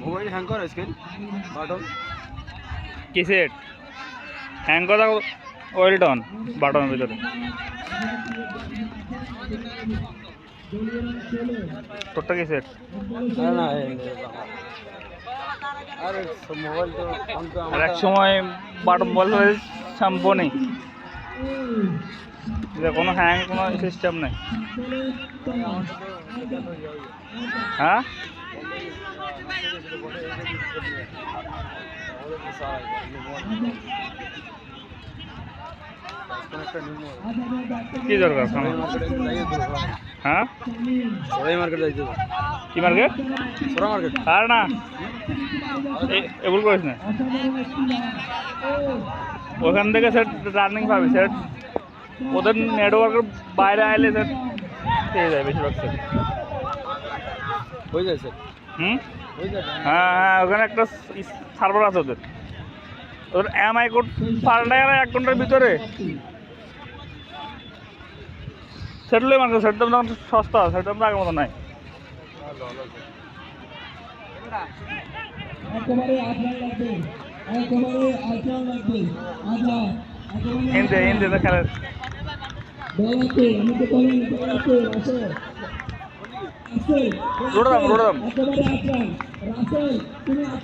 mobile hang করে screen button কি set hang করা ওয়েলটন বাটনের ভিতরে তোরটা কি সেট না আরে মোবাইল তো আর এক সময় বাটন বল শ্যাম্পু নেই কোনো হ্যাং কোনো সিস্টেম নেই হ্যাঁ কি দরকার হ্যাঁ সরাই মার্কেট যাইতে কি মার্কেট সরা মার্কেট আর না এগুলো করিস না ওখান থেকে স্যার রানিং পাবি স্যার ওদের নেটওয়ার্কের বাইরে আইলে স্যার পেয়ে যায় বেশিরভাগ স্যার হয়ে যায় স্যার হয়ে যায় হ্যাঁ হ্যাঁ ওখানে একটা সার্ভার আছে ওদের ওদের এমআই কোড পাল্টায় না 1 ঘন্টার ভিতরে সেটলে মানে সেট দাম তখন সস্তা সেট দাম আগের মতো নাই হিন্দি খেলে রোড দাম